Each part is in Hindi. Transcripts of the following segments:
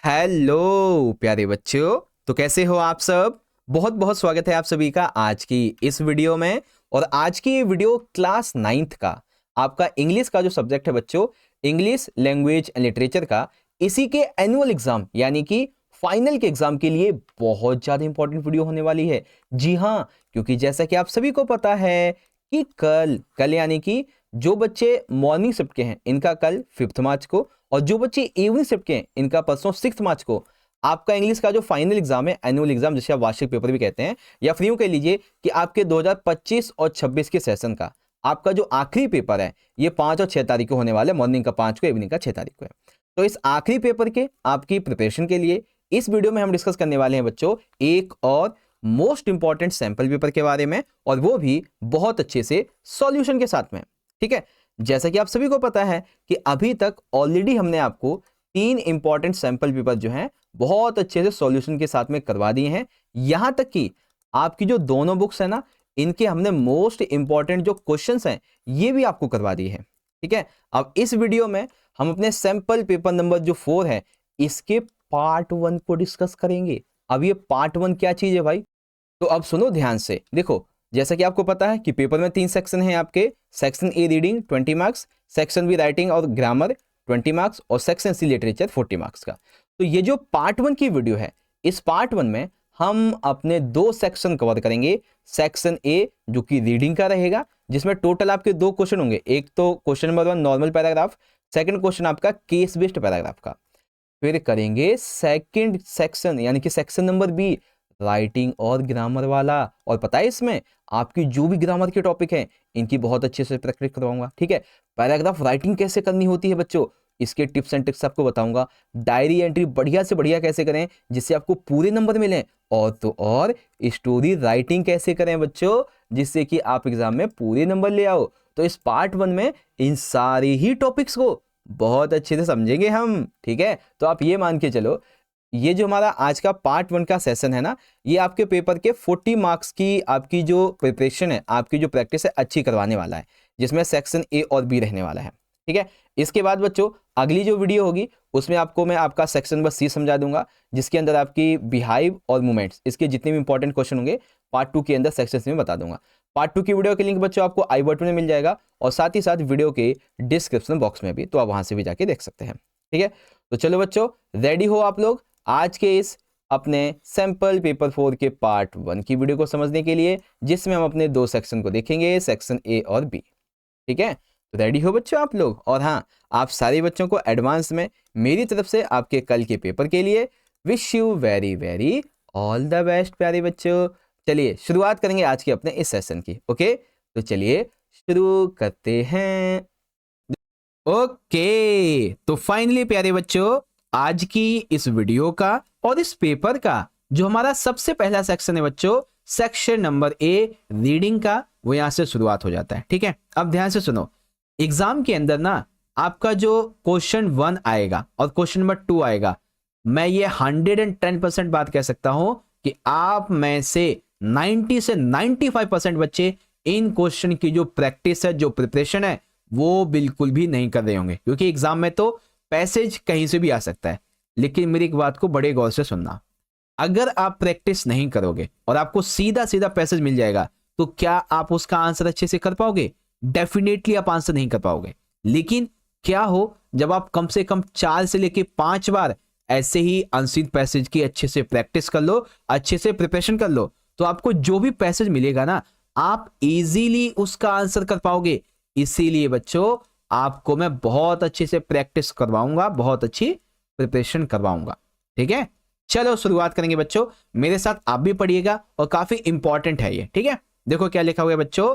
हेलो प्यारे बच्चों, तो कैसे हो आप सब। बहुत बहुत स्वागत है आप सभी का आज की इस वीडियो में। और आज की ये वीडियो क्लास 9th का आपका इंग्लिश का जो सब्जेक्ट है बच्चों, इंग्लिश लैंग्वेज एंड लिटरेचर का, इसी के एनुअल एग्जाम यानी कि फाइनल के एग्जाम के लिए बहुत ज्यादा इंपॉर्टेंट वीडियो होने वाली है। जी हाँ, क्योंकि जैसा कि आप सभी को पता है कि कल यानी कि जो बच्चे मॉर्निंग शिफ्ट के हैं इनका कल 5 मार्च को, और जो बच्चे इवनिंग शिफ्ट के हैं इनका परसों 6 मार्च को आपका इंग्लिश का जो फाइनल एग्जाम है, एनुअल एग्जाम जिसे आप वार्षिक पेपर भी कहते हैं, या फिर यूं कह लीजिए कि आपके 2025 और 26 के सेशन का आपका जो आखिरी पेपर है ये 5 और 6 तारीख को होने वाला है। मॉर्निंग का 5 को, इवनिंग का 6 तारीख को है। तो इस आखिरी पेपर के आपकी प्रिपरेशन के लिए इस वीडियो में हम डिस्कस करने वाले हैं बच्चों एक और मोस्ट इंपॉर्टेंट सैंपल पेपर के बारे में, और वो भी बहुत अच्छे से सॉल्यूशन के साथ में। ठीक है, जैसा कि आप सभी को पता है कि अभी तक ऑलरेडी हमने आपको 3 इंपॉर्टेंट सैंपल पेपर जो हैं बहुत अच्छे से सॉल्यूशन के साथ में करवा दिए हैं। यहां तक कि आपकी जो दोनों बुक्स है ना, इनके हमने मोस्ट इंपॉर्टेंट जो क्वेश्चंस हैं ये भी आपको करवा दिए हैं। ठीक है, अब इस वीडियो में हम अपने सैंपल पेपर नंबर जो 4 है इसके पार्ट 1 को डिस्कस करेंगे। अब ये पार्ट 1 क्या चीज है भाई, तो अब सुनो ध्यान से। देखो, जैसा कि आपको पता है कि पेपर में 3 सेक्शन हैं आपके। Section A reading 20 marks, section be writing और ग्रामर 20 मार्क्स, और सेक्शन सी लिटरेचर 40 मार्क्स का। तो ये जो पार्ट 1 की वीडियो है, इस पार्ट 1 में हम अपने 2 सेक्शन कवर करेंगे। सेक्शन ए जो कि रीडिंग का रहेगा, जिसमें टोटल आपके 2 क्वेश्चन होंगे। एक तो question number 1 normal paragraph, second question आपका केस बेस्ड पैराग्राफ का। फिर करेंगे सेकंड सेक्शन यानी कि सेक्शन नंबर बी राइटिंग और ग्रामर वाला। और पता है इसमें आपकी जो भी ग्रामर के टॉपिक हैं इनकी बहुत अच्छे से प्रैक्टिस करवाऊंगा। ठीक है, पैराग्राफ राइटिंग कैसे करनी होती है बच्चों, इसके टिप्स एंड ट्रिक्स आपको बताऊंगा। डायरी एंट्री बढ़िया से बढ़िया कैसे करें जिससे आपको पूरे नंबर मिलें, और तो और स्टोरी राइटिंग कैसे करें बच्चों जिससे कि आप एग्जाम में पूरे नंबर ले आओ। तो इस पार्ट 1 में इन सारे ही टॉपिक्स को बहुत अच्छे से समझेंगे हम। ठीक है, तो आप ये मान के चलो, ये जो हमारा आज का पार्ट 1 का सेशन है ना, ये आपके पेपर के 40 मार्क्स की आपकी जो प्रिपरेशन है, आपकी जो प्रैक्टिस है अच्छी करवाने वाला है, जिसमें सेक्शन ए और बी रहने वाला है। ठीक है, इसके बाद बच्चों अगली जो वीडियो होगी उसमें आपको मैं आपका सेक्शन नंबर सी समझा दूंगा, जिसके अंदर आपकी बिहाइव और मूवमेंट्स, इसके जितने भी इंपॉर्टेंट क्वेश्चन होंगे पार्ट 2 के अंदर सेक्शन में बता दूंगा। पार्ट 2 की वीडियो के लिंक बच्चों आपको आई बटन में मिल जाएगा, और साथ ही साथ वीडियो के डिस्क्रिप्शन बॉक्स में भी, तो आप वहां से भी जाके देख सकते हैं। ठीक है, तो चलो बच्चों रेडी हो आप लोग आज के इस अपने सैंपल पेपर 4 के पार्ट 1 की वीडियो को समझने के लिए, जिसमें हम अपने 2 सेक्शन को देखेंगे, सेक्शन ए और बी। ठीक है, तो रेडी हो बच्चों आप लोग। और हाँ, आप सारे बच्चों को एडवांस में मेरी तरफ से आपके कल के पेपर के लिए wish you very very all the best प्यारे बच्चों। चलिए शुरुआत करेंगे आज के अपने इस सेशन की। ओके, तो चलिए शुरू करते हैं। ओके, तो फाइनली प्यारे बच्चों आज की इस वीडियो का और इस पेपर का जो हमारा सबसे पहला सेक्शन है बच्चों, सेक्शन नंबर ए रीडिंग का, वो यहां से शुरुआत हो जाता है। ठीक है, अब ध्यान से सुनो, एग्जाम के अंदर ना आपका जो क्वेश्चन 1 आएगा और क्वेश्चन नंबर 2 आएगा, मैं ये 110% बात कह सकता हूं कि आप में से 90 से 95% बच्चे इन क्वेश्चन की जो प्रैक्टिस है, जो प्रिपरेशन है, वो बिल्कुल भी नहीं कर रहे होंगे, क्योंकि एग्जाम में तो पैसेज कहीं से भी आ सकता है। लेकिन मेरी एक बात को बड़े गौर से सुनना, अगर आप प्रैक्टिस नहीं करोगे और आपको सीधा सीधा पैसेज मिल जाएगा, तो क्या आप उसका आंसर अच्छे से कर पाओगे? डेफिनेटली आप आंसर नहीं कर पाओगे। लेकिन क्या हो जब आप कम से कम 4 से लेके 5 बार ऐसे ही अनसीन पैसेज की अच्छे से प्रैक्टिस कर लो, अच्छे से प्रिपरेशन कर लो, तो आपको जो भी पैसेज मिलेगा ना, आप इजीली उसका आंसर कर पाओगे। इसीलिए बच्चों आपको मैं बहुत अच्छे से प्रैक्टिस करवाऊंगा, बहुत अच्छी प्रिपरेशन करवाऊंगा। ठीक है, चलो शुरुआत करेंगे बच्चों, मेरे साथ आप भी पढ़िएगा, और काफी इंपॉर्टेंट है ये। ठीक है, देखो क्या लिखा हुआ है बच्चों,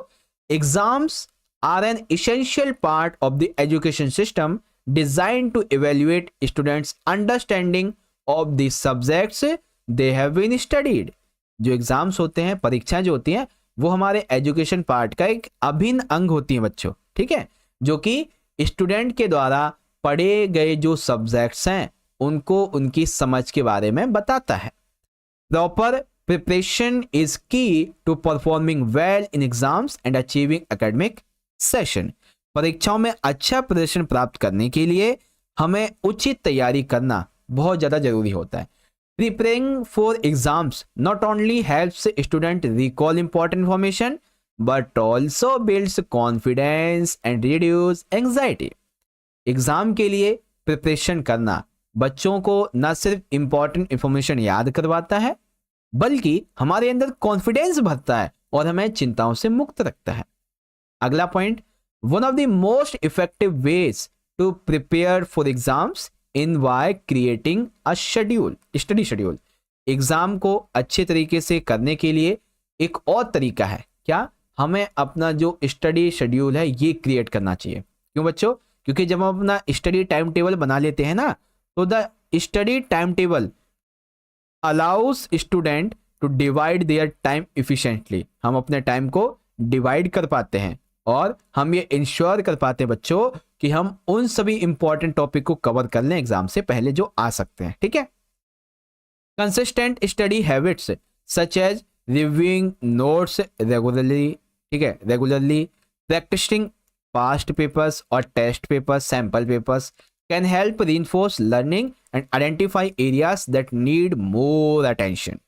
exams are an essential part of the education system design to evaluate students understanding of the subjects they have been studied. जो एग्जाम्स होते हैं, परीक्षाएं जो होती हैं, वो हमारे एजुकेशन पार्ट का एक अभिन्न अंग होती है बच्चों। ठीक है, जो कि स्टूडेंट के द्वारा पढ़े गए जो सब्जेक्ट्स हैं उनको उनकी समझ के बारे में बताता है। Proper preparation is key to performing well in exams and achieving academic session. परीक्षाओं में अच्छा प्रदर्शन प्राप्त करने के लिए हमें उचित तैयारी करना बहुत ज़्यादा जरूरी होता है। Preparing for exams not only helps student recall important information but also builds confidence and reduce anxiety. Exam के लिए प्रिपरेशन करना बच्चों को न सिर्फ इंपॉर्टेंट इंफॉर्मेशन याद करवाता है बल्कि हमारे अंदर कॉन्फिडेंस भरता है और हमें चिंताओं से मुक्त रखता है। अगला point, one of the most effective ways to prepare for exams in by creating a schedule, study schedule. Exam को अच्छे तरीके से करने के लिए एक और तरीका है, क्या? हमें अपना जो स्टडी शेड्यूल है ये क्रिएट करना चाहिए। क्यों बच्चों? क्योंकि जब हम अपना स्टडी टाइम टेबल बना लेते हैं ना, तो the study time table allows student to divide their time efficiently. हम अपने टाइम को डिवाइड कर पाते हैं और हम ये इंश्योर कर पाते हैं बच्चों कि हम उन सभी इंपॉर्टेंट टॉपिक को कवर कर लें एग्जाम से पहले जो आ सकते हैं। ठीक है। Consistent study habits such as reviewing notes regularly, ठीक है, रेगुलरली प्रैक्टिसिंग पास्ट पेपर्स और test papers, sample papers can help reinforce learning and identify areas that need more attention.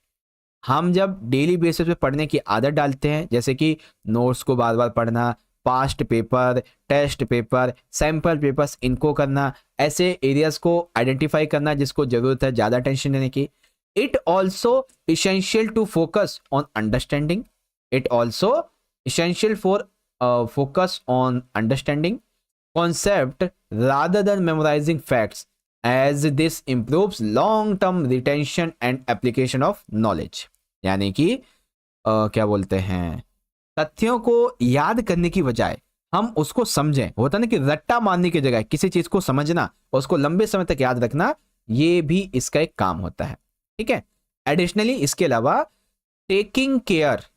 हम जब डेली बेसिस पे पढ़ने की आदत डालते हैं, जैसे कि नोट्स को बार बार पढ़ना, past paper, test paper, sample papers इनको करना, ऐसे एरियाज को आइडेंटिफाई करना जिसको जरूरत है ज़्यादा अटेंशन देने की। It also essential to focus on understanding, it also essential for focus on understanding concept rather than memorizing facts, as this improves long term retention and application of knowledge। यानी कि क्या बोलते हैं, तथ्यों को याद करने की बजाय हम उसको समझें। होता ना कि रट्टा मारने की जगह किसी चीज को समझना और उसको लंबे समय तक याद रखना, ये भी इसका एक काम होता है। ठीक है। एडिशनली इसके अलावा taking care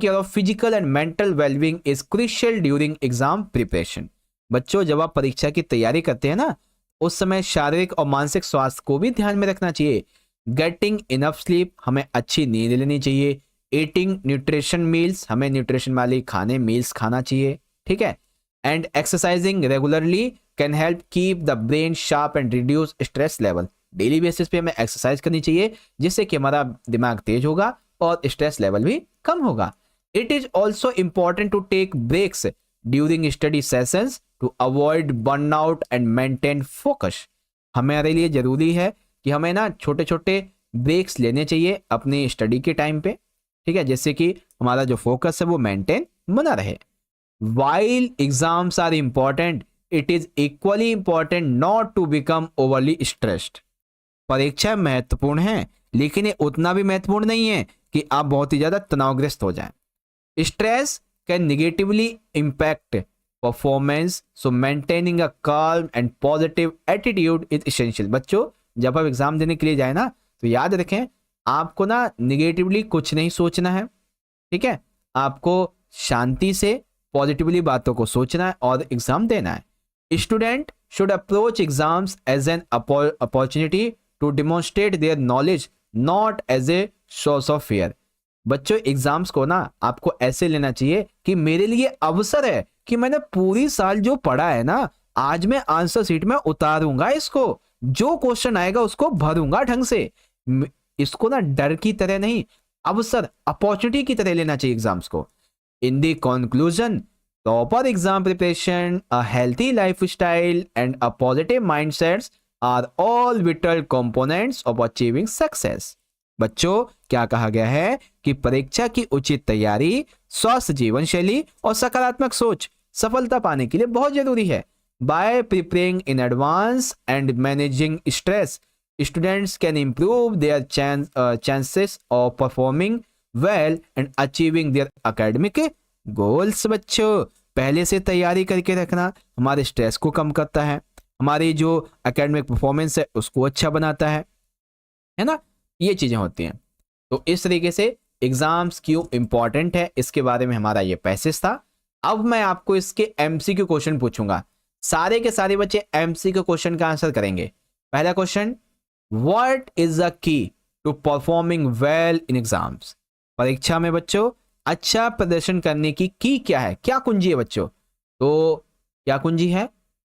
of physical and mental wellbeing is crucial during exam preparation. बच्चों जब आप परीक्षा की तैयारी करते हैं ना, उस समय शारीरिक और मानसिक स्वास्थ्य को भी ध्यान में रखना चाहिए। गेटिंग इनफ स्लीप, हमें अच्छी नींद लेनी चाहिए। ईटिंग न्यूट्रिशन मील्स, हमें न्यूट्रिशन वाली खाने मील्स खाना चाहिए। ठीक है। And exercising regularly can help keep the brain sharp and reduce stress level. Daily basis पे हमें एक्सरसाइज करनी चाहिए जिससे कि हमारा दिमाग तेज होगा और स्ट्रेस लेवल भी कम होगा। It is also important to take breaks during study sessions to avoid burnout and maintain focus. हमारे लिए जरूरी है कि हमें ना छोटे छोटे ब्रेक्स लेने चाहिए अपनी स्टडी के टाइम पे। ठीक है, जिससे कि हमारा जो फोकस है वो मेंटेन बना रहे। While exams are important, it is equally important not to become overly stressed. परीक्षा महत्वपूर्ण है लेकिन ये उतना भी महत्वपूर्ण नहीं है कि आप बहुत ही ज्यादा तनावग्रस्त हो जाएं। Stress can negatively impact performance, so maintaining a calm and positive attitude is essential. बच्चों जब आप एग्जाम देने के लिए जाए ना, तो याद रखें आपको ना निगेटिवली कुछ नहीं सोचना है। ठीक है, आपको शांति से पॉजिटिवली बातों को सोचना है और एग्जाम देना है। Student should approach exams as an opportunity to demonstrate their knowledge, not as a source of fear. बच्चों एग्जाम्स को ना आपको ऐसे लेना चाहिए कि मेरे लिए अवसर है कि मैंने पूरी साल जो पढ़ा है ना, आज मैं आंसर शीट में उतारूंगा, इसको जो क्वेश्चन आएगा उसको भरूंगा ढंग से। इसको ना डर की तरह नहीं, अवसर, अपॉर्चुनिटी की तरह लेना चाहिए एग्जाम्स को। In the conclusion, proper exam preparation, a healthy lifestyle and a positive mindsets are all vital components of achieving success. बच्चों क्या कहा गया है कि परीक्षा की उचित तैयारी, स्वस्थ जीवन शैली और सकारात्मक सोच सफलता पाने के लिए बहुत जरूरी है। Bye preparing in advance and managing stress, students can improve there chances of performing well and achieving there academic goals. बच्चों पहले से तैयारी करके रखना हमारे स्ट्रेस को कम करता है, हमारी जो एकेडमिक परफॉर्मेंस है उसको अच्छा बनाता है ना, ये चीजें होती हैं। तो इस तरीके से एग्जाम्स क्यों इंपॉर्टेंट है इसके बारे में हमारा ये पैसेज था। अब मैं आपको इसके एमसीक्यू क्वेश्चन पूछूंगा, सारे के सारे बच्चे एमसीक्यू क्वेश्चन का आंसर करेंगे। पहला question, what is the key to performing well in exams. परीक्षा में बच्चों अच्छा प्रदर्शन करने की क्या है, क्या कुंजी है बच्चों? तो क्या कुंजी है?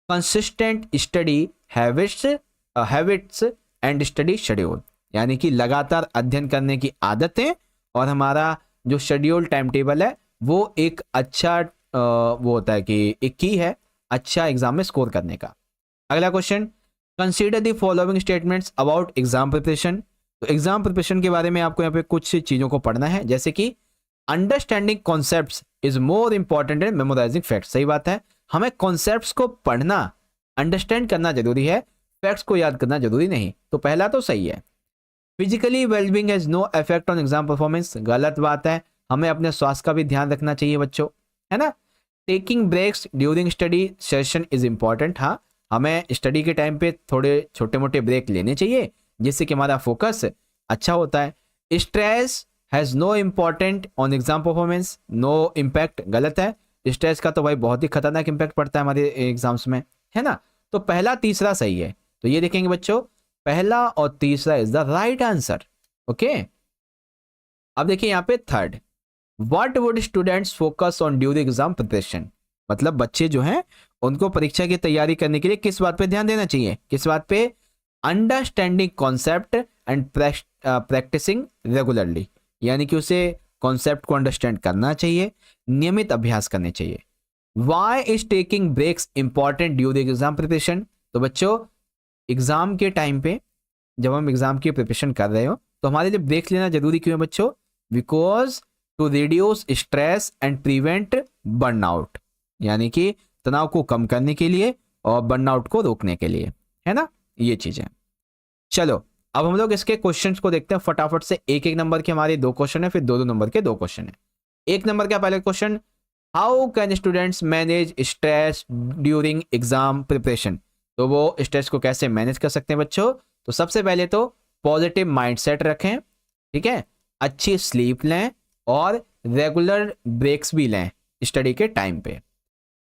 Consistent study habits and study schedule, यानी कि लगातार अध्ययन करने की आदतें और हमारा जो शेड्यूल टाइम टेबल है वो एक अच्छा वो होता है कि एक की है अच्छा एग्जाम में स्कोर करने का। अगला question, consider the following statements about exam preparation. तो एग्जाम प्रिपरेशन के बारे में आपको यहाँ पे कुछ चीजों को पढ़ना है, जैसे कि understanding concepts is more important than memorising facts. सही बात है, हमें कॉन्सेप्ट्स को पढ़ना अंडरस्टैंड करना जरूरी है, फैक्ट्स को याद करना जरूरी नहीं। तो पहला तो सही है। Physically wellbeing has no effect on exam performance, गलत बात है, हमें अपने स्वास्थ्य का भी ध्यान रखना चाहिए बच्चों, है ना। Taking breaks during study session is important, हाँ हमें स्टडी के टाइम पे थोड़े छोटे मोटे ब्रेक लेने चाहिए जिससे कि हमारा फोकस अच्छा होता है। Stress has no important on exam performance, no impact, गलत है, स्ट्रेस का तो भाई बहुत ही खतरनाक इम्पैक्ट पड़ता है हमारे एग्जाम्स में, है ना। तो पहला तीसरा सही है, तो ये देखेंगे बच्चों, पहला और तीसरा is the right answer. Okay, अब देखिए यहाँ पे third, what would students focus on during exam preparation, मतलब बच्चे जो हैं उनको परीक्षा की तैयारी करने के लिए किस बात पे ध्यान देना चाहिए, किस बात पे, understanding concept and practising regularly, यानी कि उसे कॉन्सेप्ट को अंडरस्टैंड करना चाहिए, नियमित अभ्यास करने चाहिए। Why is taking breaks important during exam preparation, तो बच्चों एग्जाम के टाइम पे जब हम एग्जाम की प्रिपरेशन कर रहे हो तो हमारे लिए ब्रेक लेना जरूरी क्यों है बच्चों, because to reduce stress and prevent burnout, यानी कि तनाव को कम करने के लिए और बर्नआउट को रोकने के लिए, है ना, ये चीजें। चलो अब हम लोग इसके क्वेश्चंस को देखते हैं फटाफट से, एक एक नंबर के हमारे दो क्वेश्चन है, फिर दो दो नंबर के दो क्वेश्चन है। एक नंबर का पहला question, how can students manage stress during exam preparation, तो वो स्ट्रेस को कैसे मैनेज कर सकते हैं बच्चों। तो सबसे पहले तो पॉजिटिव माइंडसेट रखें, ठीक है, अच्छी स्लीप लें और रेगुलर ब्रेक्स भी लें स्टडी के टाइम पे।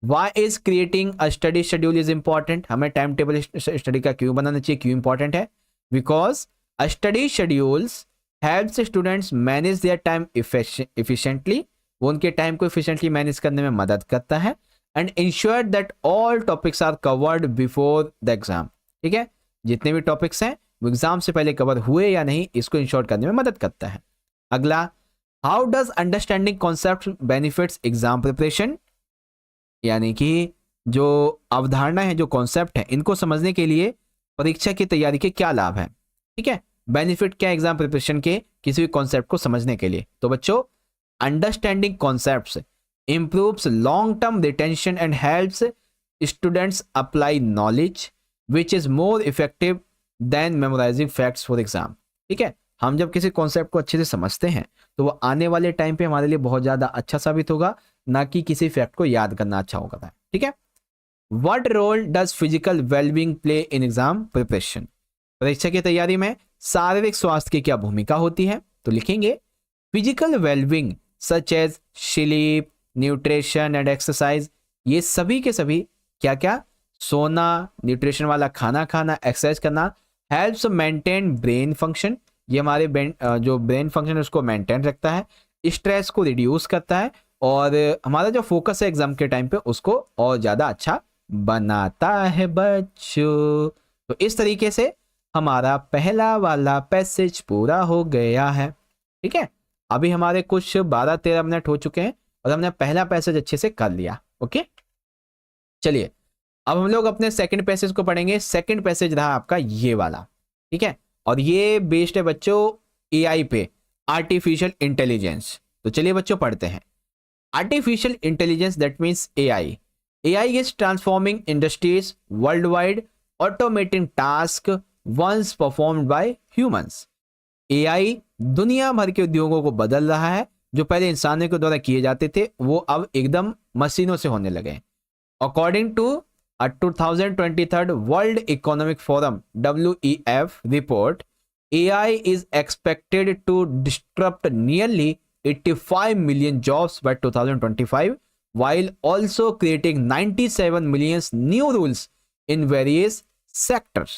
Why is creating a study schedule is important, हमें टाइम टेबल स्टडी का क्यों बनाना चाहिए, क्यों इंपॉर्टेंट है, because a study schedules helps students manage their time efficiently, वो उनके टाइम को efficiently मैनेज करने में मदद करता है, and ensure that all topics are covered before the exam, ठीक है, जितने भी टॉपिक्स हैं वो एग्जाम से पहले कवर हुए या नहीं इसको इंश्योर करने में मदद करता है। अगला, how does understanding concept benefits exam preparation, यानी कि जो अवधारणा है, जो कॉन्सेप्ट है, इनको समझने के लिए परीक्षा की तैयारी के क्या लाभ है, ठीक है, बेनिफिट क्या एग्जाम प्रिपरेशन के किसी भी कॉन्सेप्ट को समझने के लिए। तो बच्चों understanding concepts improves long term retention and helps students apply knowledge which is more effective than memorising facts for exam, ठीक है, हम जब किसी कॉन्सेप्ट को अच्छे से समझते हैं तो वो आने वाले टाइम पे हमारे लिए बहुत ज्यादा अच्छा साबित होगा, ना कि किसी फैक्ट को याद करना अच्छा होगा, ठीक है। What role does physical wellbeing play in exam preparation, परीक्षा की तैयारी में शारीरिक स्वास्थ्य की क्या भूमिका होती है, तो लिखेंगे physical wellbeing such as sleep, nutrition and exercise, ये सभी के सभी क्या क्या, सोना, न्यूट्रिशन वाला खाना खाना, एक्सरसाइज करना, हेल्प्स मेंटेन ब्रेन फंक्शन, ये हमारे जो ब्रेन फंक्शन है उसको मेंटेन रखता है, स्ट्रेस को रिड्यूस करता है और हमारा जो फोकस है एग्जाम के टाइम पे उसको और ज्यादा अच्छा बनाता है बच्चों। तो इस तरीके से हमारा पहला वाला पैसेज पूरा हो गया है, ठीक है। अभी हमारे कुछ 12-13 मिनट हो चुके हैं और हमने पहला पैसेज अच्छे से कर लिया, ओके। चलिए अब हम लोग अपने सेकंड पैसेज को पढ़ेंगे। सेकंड पैसेज रहा आपका ये वाला, ठीक है, और ये बेस्ड है बच्चों एआई पे, आर्टिफिशियल इंटेलिजेंस। तो चलिए बच्चों पढ़ते हैं। Artificial intelligence that means AI, AI is transforming industries world wide, automating task once performed by humans. AI दुनिया भर के उद्योगों को बदल रहा है, जो पहले इंसानों के द्वारा किए जाते थे वो अब एकदम मशीनों से होने लगे। According to a 2023 World Economic Forum WEF report, AI is expected to disrupt nearly 85 million jobs by 2025, while also creating 97 million new rules in various sectors.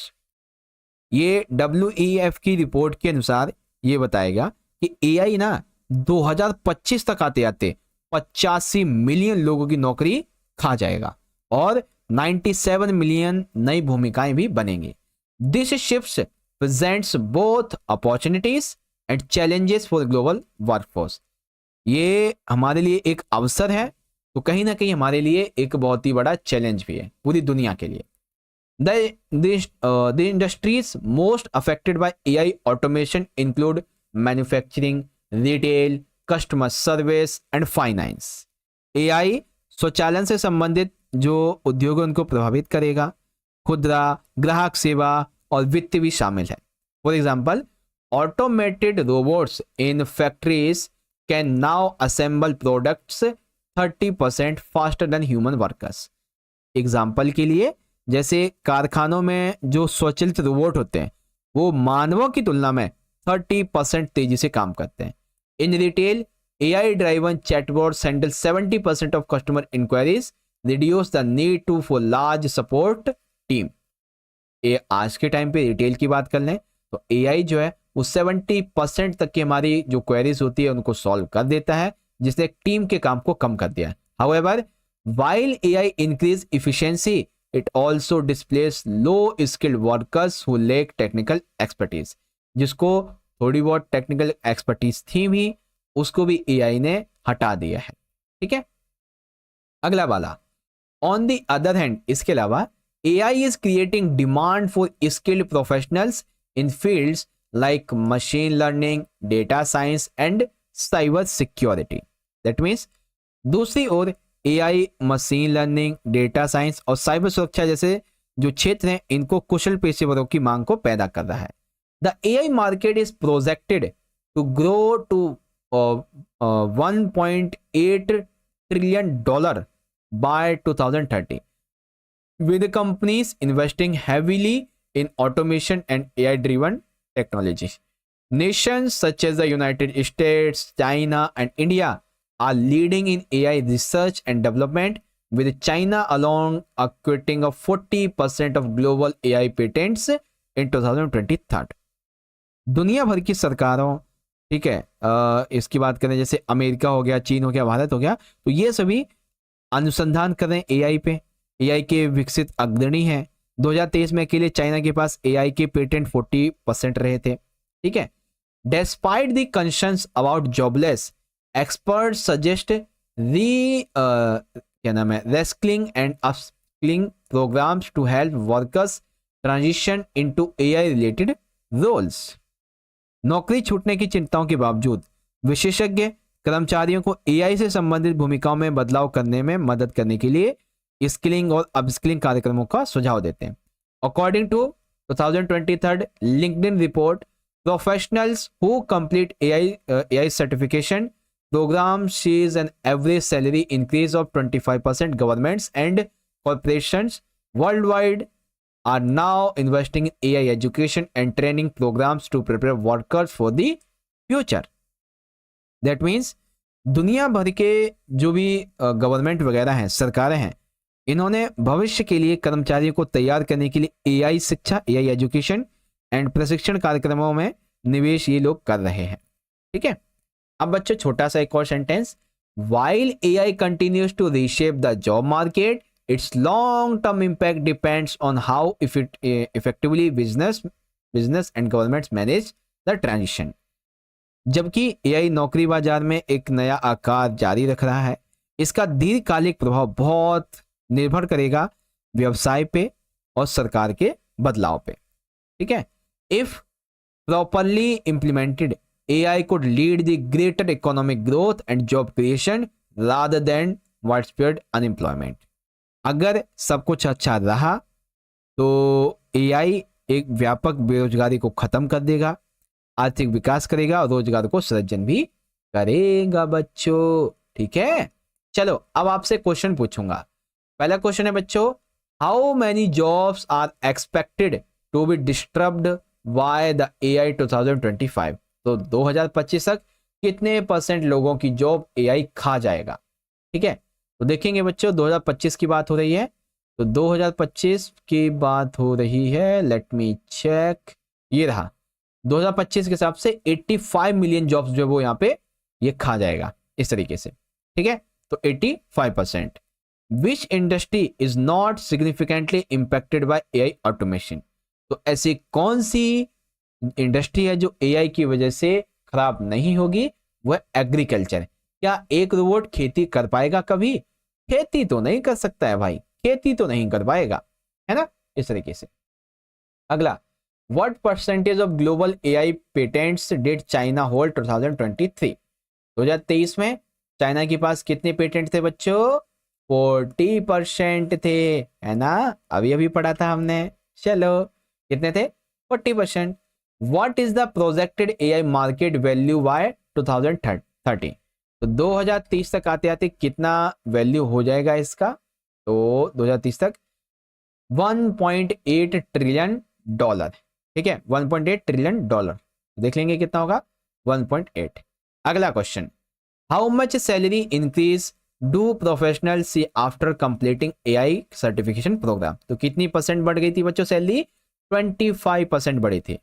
ये WEF की रिपोर्ट के अनुसार ये बताएगा कि AI ना 2025 तक आते आते 85 मिलियन लोगों की नौकरी खा जाएगा और 97 मिलियन नई भूमिकाएं भी बनेंगी। This shifts presents both opportunities and challenges for global workforce. ये हमारे लिए एक अवसर है तो कहीं ना कहीं हमारे लिए एक बहुत ही बड़ा चैलेंज भी है पूरी दुनिया के लिए। The industries most affected by AI automation include manufacturing, retail, customer service and finance. AI स्वचालन से संबंधित जो उद्योग है उनको प्रभावित करेगा। खुदरा, ग्राहक सेवा और वित्त भी शामिल है। For example, automated robots in factories can now assemble products 30% faster than human workers. Example के लिए, जैसे कारखानों में जो स्वचालित रोबोट होते हैं वो मानवों की तुलना में 30% तेजी से काम करते हैं। In retail, AI driven chatbots handle 70% of customer inquiries, reduce the need to for large support team. आज के टाइम पे रिटेल की बात कर लें तो AI जो है वो 70% तक की हमारी जो क्वेरीज होती है उनको सॉल्व कर देता है, जिसने टीम के काम को कम कर दिया है। However, while AI increase efficiency, it also displays low skilled workers who lack technical expertise। जिसको थोड़ी बहुत टेक्निकल एक्सपर्टीज थी भी उसको भी AI ने हटा दिया है। ठीक है, अगला वाला, ऑन द अदर हैंड, इसके अलावा AI is creating demand for skilled professionals in fields like machine learning, data science and cyber security। That means दूसरी ओर AI, machine learning, data science और साइबर सुरक्षा जैसे जो क्षेत्र हैं इनको कुशल पेशेवरों की मांग को पैदा कर रहा है। The AI market is projected to grow to 1.8 trillion dollar by 2030 with companies investing heavily in automation and AI driven technology. Nations such as the United States, China and India are leading in AI research and development, with China alone acquiring of 40% of global AI patents in 2023। दुनिया भर की सरकारों, ठीक है, इसकी बात करें जैसे अमेरिका हो गया, चीन हो गया, भारत हो गया, तो ये सभी अनुसंधान कर रहे हैं AI पे। AI के विकसित अग्रणी हैं। 2023 में अकेले चाइना के पास AI के पेटेंट 40% रहे थे। ठीक है, despite the concerns about jobless, expert suggest क्या नाम है, reskilling and upskilling programmes to help workers transition into AI related roles. नौकरी छूटने की चिंताओं के बावजूद विशेषज्ञ कर्मचारियों को AI से संबंधित भूमिकाओं में बदलाव करने में मदद करने के लिए स्किलिंग और अपस्किलिंग कार्यक्रमों का सुझाव देते हैं। According to 2023 LinkedIn report, professionals who complete AI certification program sees an average salary increase of 25%. Governments and corporations worldwide are now investing in AI education and training programs to prepare workers for the future. That means दुनिया भर के जो भी गवर्नमेंट वगैरह हैं, सरकारें हैं, इन्होंने भविष्य के लिए कर्मचारियों को तैयार करने के लिए AI शिक्षा, AI एजुकेशन एंड प्रशिक्षण कार्यक्रमों में निवेश ये लोग कर रहे हैं। ठीक है, अब बच्चों छोटा सा एक और sentence, while AI continues to reshape the job market, its long-term impact depends on how effectively business and governments manage the transition। जबकि AI नौकरी बाजार में एक नया आकार जारी रख रहा है, इसका दीर्घकालिक प्रभाव बहुत निर्भर करेगा व्यवसाय पे और सरकार के बदलाव पे। ठीक है, if properly implemented AI could lead the greater economic growth and job creation rather than widespread unemployment। अगर सब कुछ अच्छा रहा तो AI एक व्यापक बेरोजगारी को खत्म कर देगा, आर्थिक विकास करेगा और रोजगार को सृजन भी करेगा बच्चों। ठीक है, चलो अब आपसे क्वेश्चन पूछूंगा। पहला क्वेश्चन है बच्चों, how many jobs are expected to be disturbed by the AI 2025। तो 2025 तक कितने % लोगों की जॉब AI खा जाएगा। ठीक है, तो देखेंगे बच्चों 2025 की बात हो रही है, तो 2025 की बात हो रही है, लेट मी चेक, ये रहा 2025 के हिसाब से 85 मिलियन जॉब्स जो वो यहाँ पे ये खा जाएगा इस तरीके से। ठीक है, तो 85%। विच industry is not significantly impacted by AI automation. तो ऐसी कौन सी इंडस्ट्री है जो एआई की वजह से खराब नहीं होगी वह एग्रीकल्चर। क्या एक रोबोट खेती कर पाएगा कभी? खेती तो नहीं कर सकता है भाई, खेती तो नहीं कर पाएगा, है ना, इस तरीके से। अगला, what percentage of global AI patents did China hold 2023? 2023 में चाइना के पास कितने पेटेंट थे बच्चों? 40% थे, है ना, अभी अभी पढ़ा था हमने। चलो, कितने थे? 40%। What is the projected AI market value by 2030? तो 2030 तक आते आते कितना वैल्यू हो जाएगा इसका? तो 2030 तक 1.8 ट्रिलियन डॉलर, ठीक है, 1.8 ट्रिलियन डॉलर। देख लेंगे कितना होगा, 1.8। अगला question, how much salary increase do professional see after completing AI certification program? तो कितनी परसेंट बढ़ गई थी बच्चों सैलरी? 25% बढ़ी थी।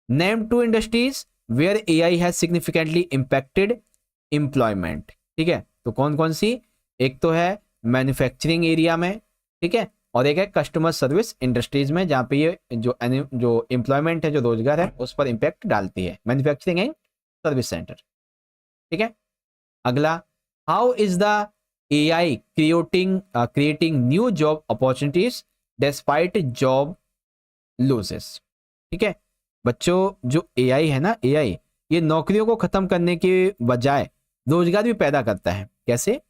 Name two industries where AI has significantly impacted employment, ठीक है, तो कौन कौन सी? एक तो है मैन्युफैक्चरिंग एरिया में, ठीक है, और एक है कस्टमर सर्विस इंडस्ट्रीज में, जहां पे ये जो एम्प्लॉयमेंट है, जो रोजगार है, उस पर इंपैक्ट डालती है, मैन्युफैक्चरिंग एंड सर्विस सेंटर, ठीक है। अगला, how is the AI creating new job opportunities despite job losses? ठीक है बच्चों, जो एआई है ना, एआई ये नौकरियों को खत्म करने के बजाय रोजगार भी पैदा करता है। कैसे?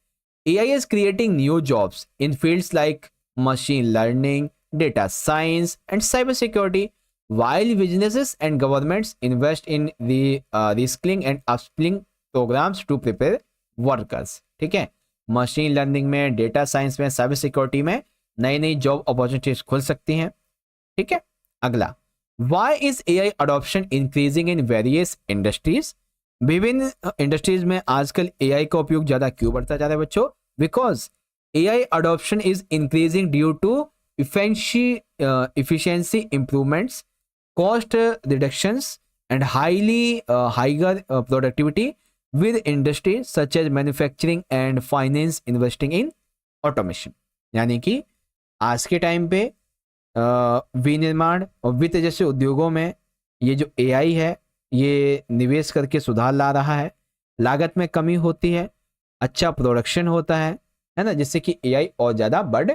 AI is creating new jobs in fields like machine learning, data science, and cybersecurity, while businesses and governments invest in reskilling and upskilling programs to prepare workers। ठीक है, मशीन लर्निंग में, डेटा साइंस में, साइबर सिक्योरिटी में नई नई जॉब अपॉर्चुनिटीज खुल सकती हैं। ठीक है, अगला, why is AI adoption increasing in various industries? विभिन्न इंडस्ट्रीज में आजकल एआई का उपयोग ज्यादा क्यों बढ़ता जा रहा है बच्चों? Because AI adoption is increasing due to efficiency improvements, cost reductions, and higher productivity with industries such as manufacturing and finance investing in automation। यानी कि आज के टाइम पे विनिर्माण और वित्त जैसे उद्योगों में ये जो AI है ये निवेश करके सुधार ला रहा है, लागत में कमी होती है, अच्छा प्रोडक्शन होता है ना, जिससे कि एआई और ज्यादा बढ़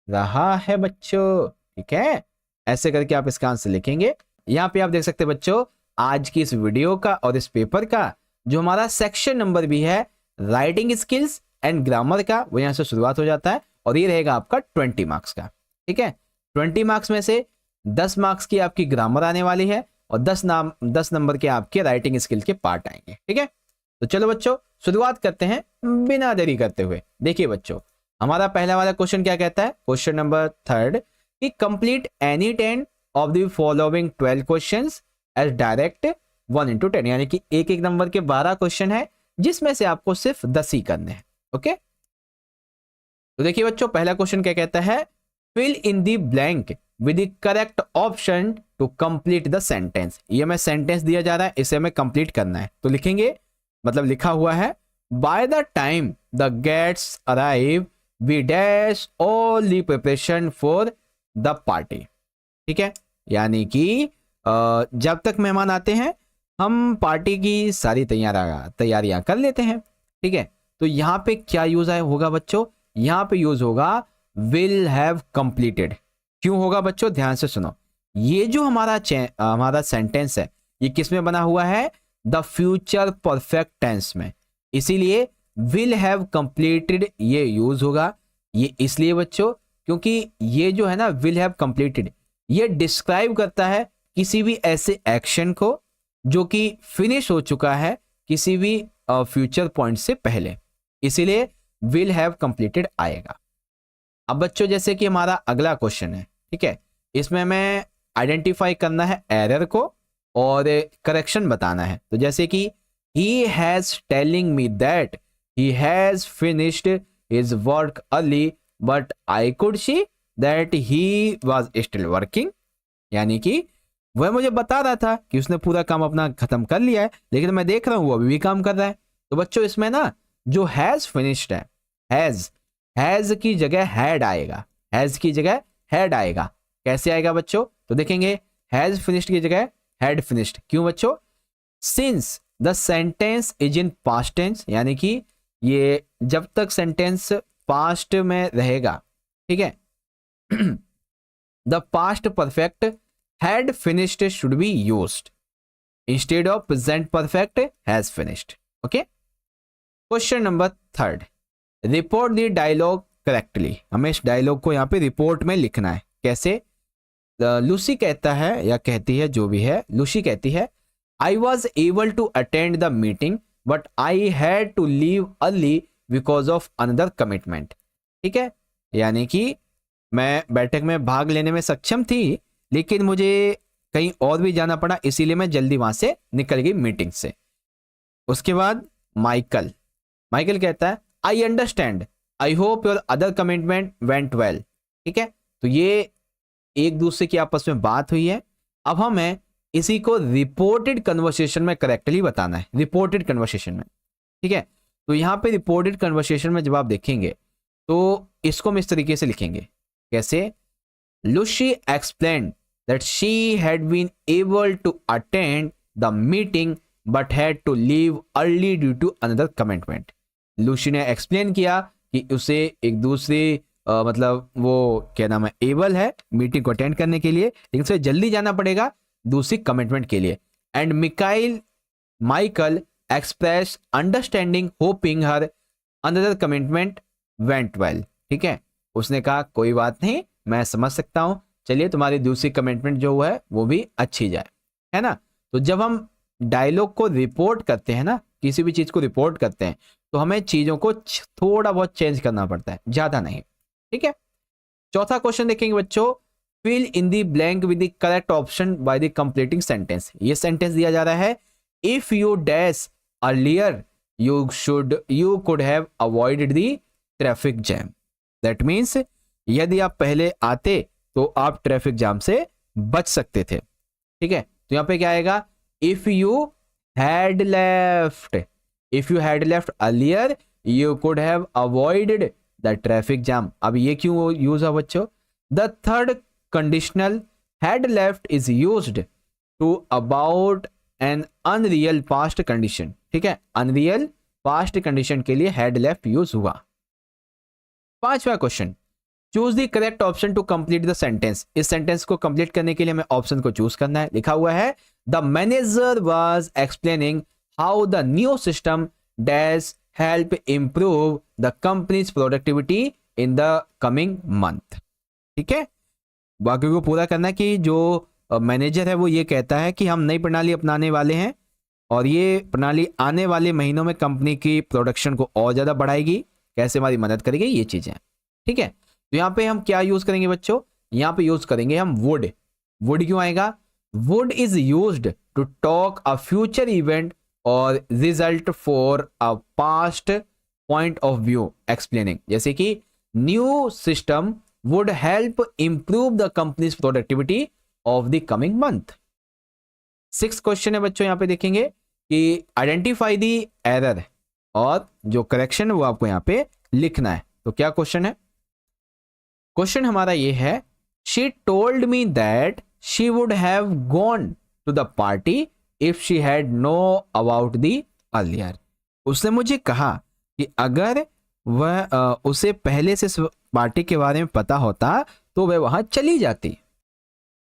रहा है बच्चों। ठीक है, ऐसे करके आप इसका आंसर लिखेंगे। यहाँ पे आप देख सकते हैं बच्चों, आज की इस वीडियो का और इस पेपर का जो हमारा सेक्शन नंबर भी है राइटिंग स्किल्स एंड ग्रामर का, वो यहाँ से शुरुआत हो जाता है और ये रहेगा आपका 20 मार्क्स का। ठीक है, 20 मार्क्स में से 10 मार्क्स की आपकी ग्रामर आने वाली है और 10 नंबर के आपके राइटिंग स्किल के पार्ट आएंगे। ठीक है, तो चलो बच्चों शुरुआत करते हैं बिना देरी करते हुए। देखिए बच्चों, हमारा पहला वाला क्वेश्चन क्या कहता है? क्वेश्चन नंबर 3 कि complete any 10 of the following 12 questions as direct 1 into 10, यानी कि एक नंबर के 12 क्वेश्चन है जिसमें से आपको सिर्फ 10 ही करने हैं। ओके, तो देखिए बच्चों, पहला क्वेश्चन क्या कहता है? Fill in the blank with the correct option to complete the sentence. ये मैं सेंटेंस दिया जा रहा है, इसे हमें कंप्लीट करना है, तो लिखेंगे, मतलब लिखा हुआ है by the time the guests arrive we dash all the preparation for the party. ठीक है, यानी कि जब तक मेहमान आते हैं हम पार्टी की सारी तैयारियां कर लेते हैं। ठीक है, तो यहाँ पे क्या यूज होगा बच्चों? यहाँ पे यूज होगा विल हैव कंप्लीटेड। क्यों होगा बच्चों? ध्यान से सुनो, ये जो हमारा सेंटेंस है ये किस में बना हुआ है? द फ्यूचर परफेक्ट टेंस में, इसीलिए विल हैव कंप्लीटेड ये यूज होगा। ये इसलिए बच्चों क्योंकि ये जो है ना विल हैव कंप्लीटेड, ये डिस्क्राइब करता है किसी भी ऐसे एक्शन को जो कि फिनिश हो चुका है किसी भी फ्यूचर पॉइंट से पहले, इसीलिए विल हैव कंप्लीटेड आएगा। अब बच्चों जैसे कि हमारा अगला क्वेश्चन है, ठीक है, इसमें हमें आइडेंटिफाई करना है एरर को और करेक्शन बताना है। तो जैसे कि he has telling me that he has finished his work early but I could see that he was still working, यानी कि वह मुझे बता रहा था कि उसने पूरा काम अपना खत्म कर लिया है, लेकिन मैं देख रहा हूं वो अभी भी काम कर रहा है। तो बच्चों इसमें ना जो हैज फिनिश्ड है, हैज की जगह हैड आएगा, हैज की जगह हैड आएगा। कैसे आएगा बच्चों? तो देखेंगे हैज फिनिश्ड की जगह हैड फिनिश्ड। क्यों बच्चों? Since the sentence is in past tense, यानी कि ये जब तक सेंटेंस पास्ट में रहेगा, ठीक है, the past perfect had finished should be used instead of present perfect has finished. Okay, question number 3, report the dialogue correctly. हमें इस डायलॉग को यहाँ पे रिपोर्ट में लिखना है। कैसे? लूसी कहता है या कहती है, जो भी है, लूसी कहती है, I was able to attend the meeting but I had to leave early because of another commitment. ठीक है, यानी कि मैं बैठक में भाग लेने में सक्षम थी, लेकिन मुझे कहीं और भी जाना पड़ा, इसीलिए मैं जल्दी वहां से निकल गई मीटिंग से। उसके बाद माइकल कहता है, I understand, I hope your other commitment went well. ठीक है, तो ये एक दूसरे की आपस में बात हुई है। अब हमें इसी को रिपोर्टेड कन्वर्सेशन में करेक्टली बताना है, रिपोर्टेड कन्वर्सेशन में। ठीक है, तो यहाँ पे रिपोर्टेड कन्वर्सेशन में जब आप देखेंगे तो इसको हम इस तरीके से लिखेंगे। कैसे? Lucy explained that she had been able to attend the meeting but had to leave early due to another commitment. Lucy ने एक्सप्लेन किया कि उसे एक दूसरे मतलब वो क्या नाम है, एबल है मीटिंग को अटेंड करने के लिए, लेकिन उसे जल्दी जाना पड़ेगा दूसरी कमिटमेंट के लिए। And Michael express understanding hopping her another commitment went well. ठीक है, उसने कहा कोई बात नहीं, मैं समझ सकता हूं, चलिए तुम्हारी दूसरी कमिटमेंट जो है वो भी अच्छी जाए, है ना। तो जब हम डायलॉग को रिपोर्ट करते हैं ना, किसी भी चीज को रिपोर्ट करते हैं, तो हमें चीजों को थोड़ा बहुत चेंज करना पड़ता है, ज्यादा नहीं। ठीक है, चौथा क्वेश्चन देखेंगे बच्चों, fill in the blank with the correct option by the completing sentence. ये सेंटेंस दिया जा रहा है, if you dash earlier you could have avoided the traffic jam. That means यदि आप पहले आते तो आप ट्रैफिक जाम से बच सकते थे। ठीक है, तो यहां पे क्या आएगा, if you had left earlier you could have avoided the traffic jam. अब ये क्यों यूज है बच्चों? The third conditional had left is used to about an unreal past condition. ठीक है, अनरियल पास्ट कंडीशन के लिए हैड लेफ्ट यूज हुआ। पांचवा question, choose the correct option to complete the sentence. इस सेंटेंस को कंप्लीट करने के लिए हमें ऑप्शन को चूज करना है। लिखा हुआ है, the manager was explaining how the new system dash help improve the company's productivity in the coming month. ठीक है, बाकी को पूरा करना है कि जो मैनेजर है वो ये कहता है कि हम नई प्रणाली अपनाने वाले हैं और ये प्रणाली आने वाले महीनों में कंपनी की प्रोडक्शन को और ज्यादा बढ़ाएगी, कैसे हमारी मदद करेगी, ये चीजें। ठीक है, तो यहाँ पे हम क्या यूज करेंगे बच्चों? यहाँ पे यूज करेंगे हम वुड। वुड क्यों आएगा? Would is used to talk a future event और result for a past point of view explaining. जैसे कि new system would help improve the company's productivity of the coming month. 6 question है बच्चों, यहाँ पे देखेंगे कि आइडेंटिफाई द एरर, और जो करेक्शन है वो आपको यहाँ पे लिखना है। तो क्या क्वेश्चन है? क्वेश्चन हमारा ये है, she told me that she would have gone to the party if she had known about the earlier. उसने मुझे कहा कि अगर वह उसे पहले से पार्टी के बारे में पता होता तो वह वहां चली जाती।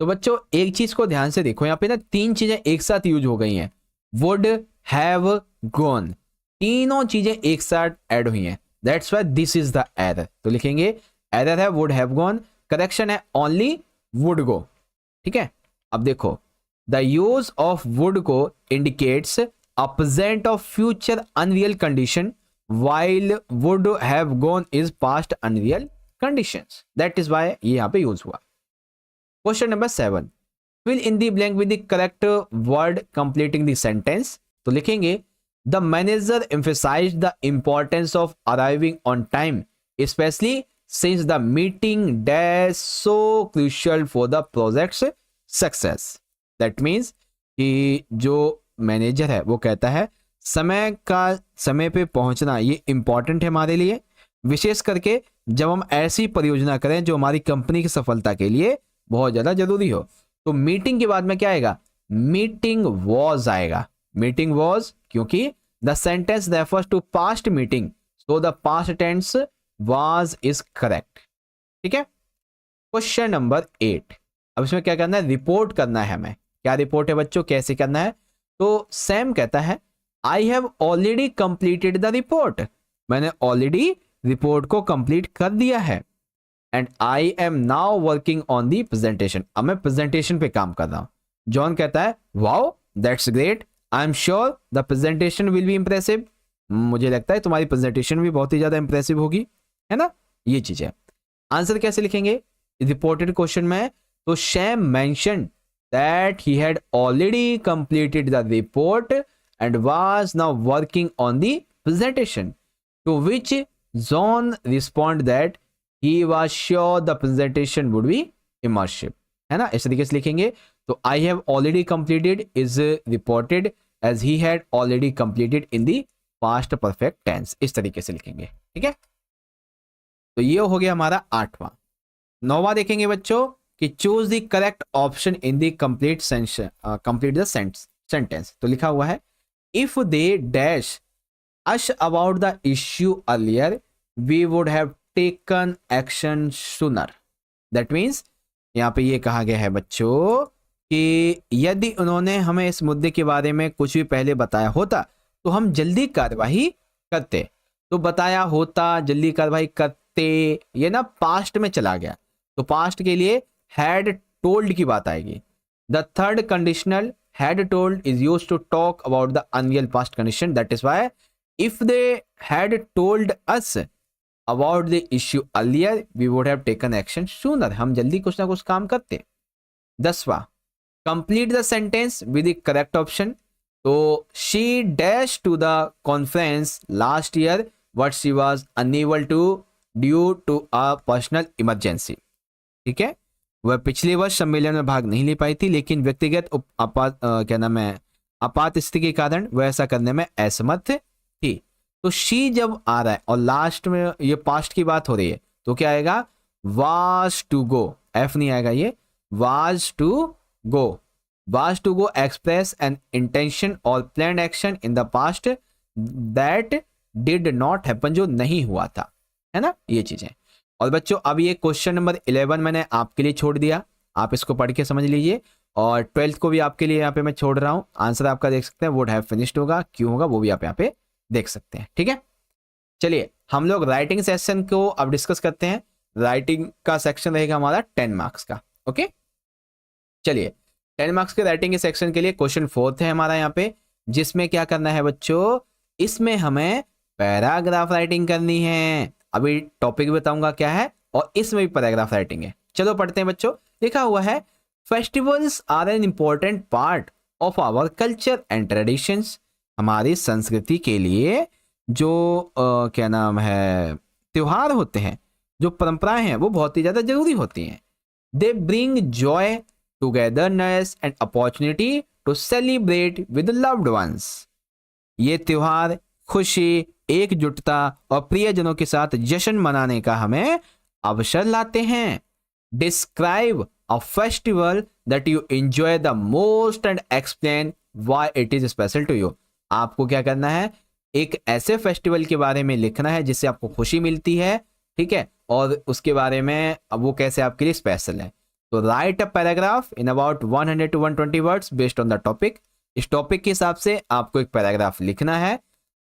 तो बच्चों एक चीज को ध्यान से देखो, यहाँ पे ना 3 चीजें एक साथ यूज हो गई हैं, वुड हैव गॉन, तीनों चीजें एक साथ ऐड हुई हैं, that's why this is the error. तो लिखेंगे एरर है वुड हैव गॉन, करेक्शन है ओनली वुड गो। ठीक है, अब देखो द यूज ऑफ वुड को indicates a present of future unreal condition while would have gone is past unreal conditions, that is why ये यहाँ पे यूज हुआ। Question number 7, fill in the blank with the correct word completing the sentence। तो लिखेंगे the manager emphasized the importance of arriving on time especially since the meeting dash so crucial for the project's success। that means कि जो मैनेजर है वो कहता है समय पे पहुंचना ये इंपॉर्टेंट है हमारे लिए, विशेष करके जब हम ऐसी परियोजना करें जो हमारी कंपनी की सफलता के लिए बहुत ज्यादा जरूरी हो। तो मीटिंग के बाद में क्या आएगा? मीटिंग वॉज आएगा, मीटिंग वॉज, क्योंकि the sentence refers to past meeting, so the past tense was is correct. ठीक है, क्वेश्चन नंबर 8। अब इसमें क्या करना है, रिपोर्ट करना है हमें। क्या रिपोर्ट है बच्चों, कैसे करना है? तो सैम कहता है आई have already completed the report, मैंने ऑलरेडी रिपोर्ट को कंप्लीट कर दिया है। And I am now working on the presentation, अब मैं प्रेजेंटेशन पे काम कर रहा हूं। जॉन कहता है wow that's great, I am sure the presentation will be impressive, मुझे लगता है तुम्हारी प्रेजेंटेशन भी बहुत ही ज्यादा इंप्रेसिव होगी, है ना। ये चीज है। आंसर कैसे लिखेंगे रिपोर्टेड क्वेश्चन में? तो Sam mention that he had already completed the report and was now working on the presentation, to which John respond that he was sure the presentation would be immersive, है ना। इस तरीके से लिखेंगे। तो I have already completed is reported as he had already completed in the past perfect tense, इस तरीके से लिखेंगे। ठीक है, तो ये हो गया हमारा 8वां। 9वां देखेंगे बच्चों कि choose the correct option in the complete the sentence. तो लिखा हुआ है if they dash ask about the issue earlier we would have taken action sooner. That means यहाँ पे ये कहा गया है बच्चों कि यदि उन्होंने हमें इस मुद्दे के बारे में कुछ भी पहले बताया होता तो हम जल्दी कार्रवाई करते। तो बताया होता, जल्दी कार्रवाई करते, ये ना पास्ट में चला गया, तो पास्ट के लिए हैड टोल्ड की बात आएगी। The third conditional had told is used to talk about the unreal past condition, that is why if they had told us about the issue earlier we would have taken action sooner, हम जल्दी कुछ ना कुछ काम करते। 10वां complete the sentence with the correct option. तो she dash to the conference last year but she was unable to due to a personal emergency. ठीक है, वह पिछले वर्ष सम्मेलन में भाग नहीं ले पाई थी, लेकिन व्यक्तिगत आपात स्थिति के कारण वह ऐसा करने में असमर्थ थी। तो शी जब आ रहा है और लास्ट में ये पास्ट की बात हो रही है तो क्या आएगा, वाज टू गो, एफ नहीं आएगा, ये was to go. was to go express an intention or planned action in the past that did not happen, जो नहीं हुआ था, है ना, ये चीजें। और बच्चों अब ये क्वेश्चन नंबर 11 मैंने आपके लिए छोड़ दिया, आप इसको पढ़ के समझ लीजिए। और 12th को भी आपके लिए यहाँ पे मैं छोड़ रहा हूँ, आंसर आपका देख सकते हैं, वुड हैव फिनिश्ड होगा, क्यों होगा वो भी आप यहाँ पे देख सकते हैं। ठीक है, चलिए हम लोग राइटिंग सेक्शन को अब डिस्कस करते हैं। राइटिंग का सेक्शन रहेगा हमारा 10 मार्क्स का। ओके, चलिए 10 मार्क्स के राइटिंग के सेक्शन के लिए क्वेश्चन 4 है हमारा यहाँ पे, जिसमें क्या करना है बच्चों, इसमें हमें पैराग्राफ राइटिंग करनी है। अभी टॉपिक बताऊंगा क्या है, और इसमें भी पैराग्राफ राइटिंग है। चलो पढ़ते हैं बच्चों। लिखा हुआ है festivals are an important part of our culture and traditions, हमारी संस्कृति के लिए जो क्या नाम है त्योहार होते हैं, जो परंपराएं हैं, वो बहुत ही ज्यादा जरूरी होती हैं। They bring Joy, togetherness and opportunity to celebrate with loved ones, ये त्योहार खुशी, एकजुटता और प्रियजनों के साथ जश्न मनाने का हमें अवसर लाते हैं। Describe a festival that you enjoy the most and explain why it is special to you, आपको क्या करना है, एक ऐसे फेस्टिवल के बारे में लिखना है जिससे आपको खुशी मिलती है, ठीक है, और उसके बारे में वो कैसे आपके लिए स्पेशल है। तो right a paragraph in about 100 to 120 words based on the topic. इस टॉपिक के हिसाब से आपको एक पैराग्राफ लिखना है।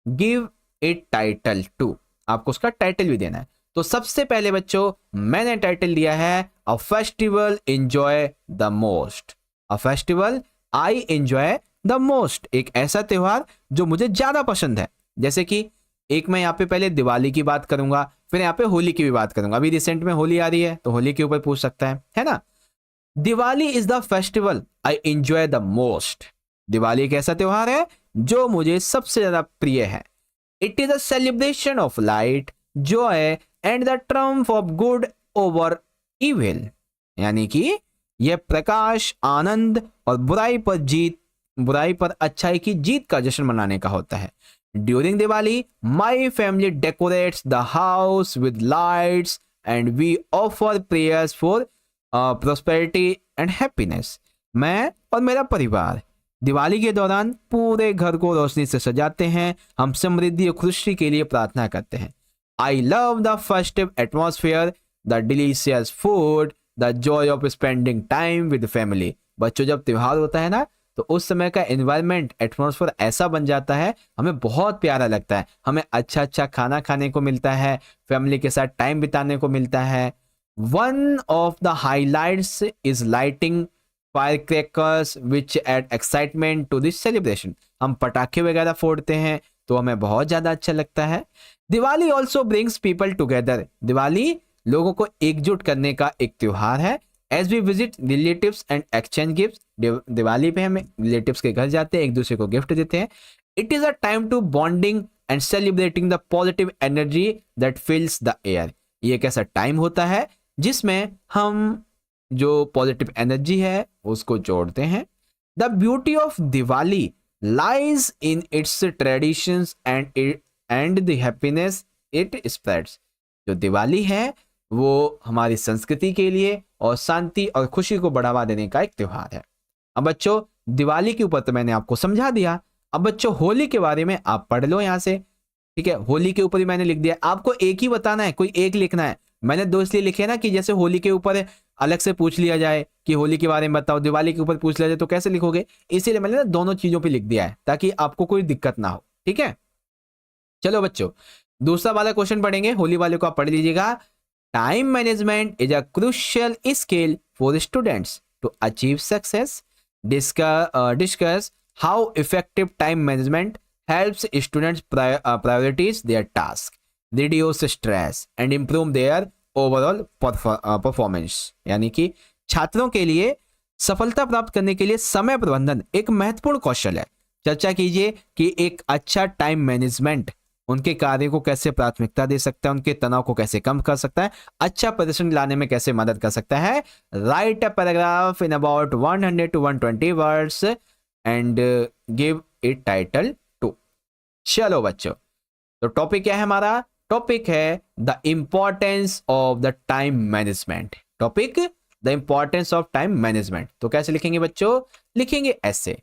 गिव इट टाइटल टू, आपको उसका टाइटल भी देना है। तो सबसे पहले बच्चों मैंने टाइटल दिया है a festival enjoy the most, a festival I enjoy the most, एक ऐसा त्योहार जो मुझे ज्यादा पसंद है। जैसे कि एक मैं यहाँ पे पहले दिवाली की बात करूंगा, फिर यहाँ पे होली की भी बात करूंगा। अभी रिसेंट में होली आ रही है तो होली के ऊपर पूछ सकता है ना। Diwali is the festival I enjoy the most, Diwali एक ऐसा त्योहार है जो मुझे सबसे ज्यादा प्रिय है। It is a celebration of light, Joy and the triumph of good over evil, यानी कि यह प्रकाश, आनंद और बुराई पर अच्छाई की जीत का जश्न मनाने का होता है। During Diwali, my family decorates the house with lights and we offer prayers for prosperity and happiness. मैं और मेरा परिवार दिवाली के दौरान पूरे घर को रोशनी से सजाते हैं। हम समृद्धि और खुशी के लिए प्रार्थना करते हैं। I love the festive atmosphere, the delicious food, the Joy of spending time with family. बच्चों, जब त्योहार होता है ना, तो उस समय का एनवायरनमेंट, एटमॉस्फेयर ऐसा बन जाता है, हमें बहुत प्यारा लगता है। हमें अच्छा अच्छा खाना खाने को मिलता है, फैमिली के साथ टाइम बिताने को मिलता है। One of the highlights is lighting firecrackers which add excitement to this celebration। हम पटाखे वगैरह फोड़ते हैं तो हमें बहुत ज्यादा अच्छा लगता है। Diwali also brings people together. Diwali लोगों को एकजुट करने का एक त्योहार है। As we visit relatives and exchange gifts, Diwali पे हम रिलेटिव्स के घर जाते हैं, एक दूसरे को गिफ्ट देते हैं। It is a time to bonding and celebrating the positive energy that fills the air. ये एक ऐसा टाइम होता है जिसमें हम जो पॉजिटिव एनर्जी है उसको जोड़ते हैं। The beauty of Diwali lies in its traditions and the happiness it spreads. जो दिवाली है वो हमारी संस्कृति के लिए और शांति और खुशी को बढ़ावा देने का एक त्योहार है। अब बच्चों, दिवाली के ऊपर तो मैंने आपको समझा दिया। अब बच्चों, होली के बारे में आप पढ़ लो यहां से। ठीक है, होली के ऊपर ही मैंने लिख दिया। आपको एक ही बताना है, कोई एक लिखना है। मैंने दो इसलिए लिखे ना कि जैसे होली के ऊपर अलग से पूछ लिया जाए कि होली के बारे में बताओ, दिवाली के ऊपर पूछ लिया जाए तो कैसे लिखोगे, इसीलिए मैंने ना दोनों चीजों पे लिख दिया है ताकि आपको कोई दिक्कत ना हो। ठीक है, चलो बच्चों, दूसरा वाला क्वेश्चन पढ़ेंगे। होली वाले को आप पढ़ लीजिएगा। Time management is a crucial skill for students to achieve success. Discuss how effective time management helps students prioritize their task, reduce stress and improve their overall performance। यानी कि छात्रों के लिए सफलता प्राप्त करने के लिए समय प्रबंधन एक महत्वपूर्ण कौशल है। चर्चा कीजिए कि एक अच्छा टाइम मैनेजमेंट उनके कार्य को कैसे प्राथमिकता दे सकता है, उनके तनाव को कैसे कम कर सकता है, अच्छा प्रदर्शन लाने में कैसे मदद कर सकता है। Right a paragraph in about 100 to 120 words and give it title. चलो बच्चों, तो टॉपिक क्या है हमारा? टॉपिक है the importance of the time management. Topic the importance of time management. तो कैसे लिखेंगे बच्चों? लिखेंगे ऐसे।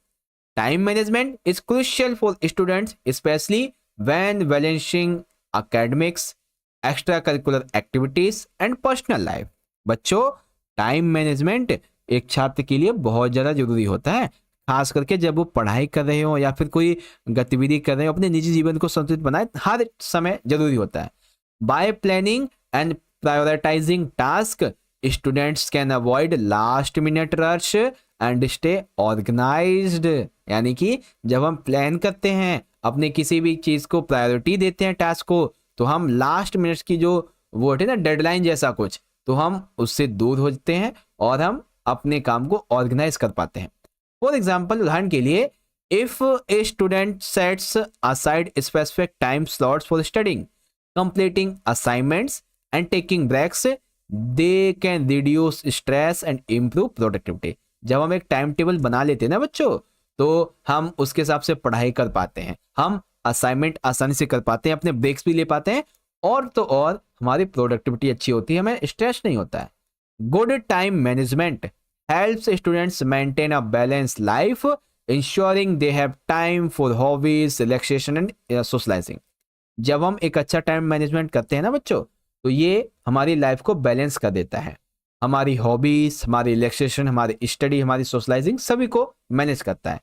Time management is crucial for students specially when balancing academics, extra curricular activities and personal life. बच्चों, टाइम मैनेजमेंट एक छात्र के लिए बहुत ज्यादा जरूरी होता है, खास करके जब वो पढ़ाई कर रहे हो या फिर कोई गतिविधि कर रहे हो, अपने निजी जीवन को संतुलित बनाए, हर समय जरूरी होता है। By planning and prioritising task, students can avoid last minute rush and stay organised. यानी कि जब हम प्लान करते हैं, अपने किसी भी चीज को प्रायोरिटी देते हैं टास्क को, तो हम लास्ट मिनट की जो वो होती है ना डेडलाइन जैसा कुछ, तो हम उससे दूर हो जाते हैं और हम अपने काम को ऑर्गेनाइज कर पाते हैं। फॉर एग्जाम्पल, उदाहरण के लिए, if a student sets aside specific time slots for studying, completing assignments and taking breaks, they can reduce stress and improve productivity. जब हम एक टाइम टेबल बना लेते हैं ना बच्चों, तो हम उसके हिसाब से पढ़ाई कर पाते हैं, हम असाइनमेंट आसानी से कर पाते हैं, अपने ब्रेक्स भी ले पाते हैं, और तो और हमारी प्रोडक्टिविटी अच्छी होती है, हमें स्ट्रेस नहीं होता है। Good time management helps students maintain a balanced life, ensuring they have time for hobbies, relaxation and socializing। जब हम एक अच्छा टाइम मैनेजमेंट करते हैं ना बच्चों, तो ये हमारी लाइफ को बैलेंस कर देता है। हमारी हॉबीज, हमारी रिलैक्सेशन, हमारी स्टडी, हमारी सोशलाइजिंग सभी को मैनेज करता है।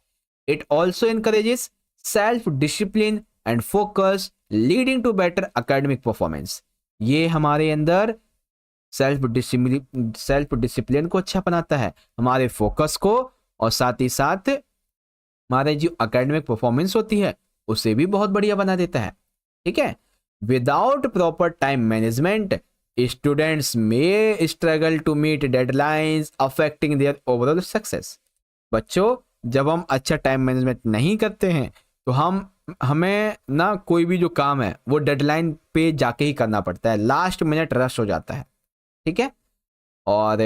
It also encourages self discipline and focus, leading to better academic performance. ये हमारे अंदर सेल्फ डिसिप्लिन को अच्छा बनाता है, हमारे फोकस को, और साथ ही साथ हमारे जो एकेडमिक परफॉर्मेंस होती है उसे भी बहुत बढ़िया बना देता है। ठीक है, without proper time management students में struggle to meet deadlines affecting their overall success. बच्चों, जब हम अच्छा टाइम मैनेजमेंट नहीं करते हैं तो हमें ना कोई भी जो काम है वो डेडलाइन पे जाके ही करना पड़ता है, लास्ट मिनट रश हो जाता है। ठीक है, और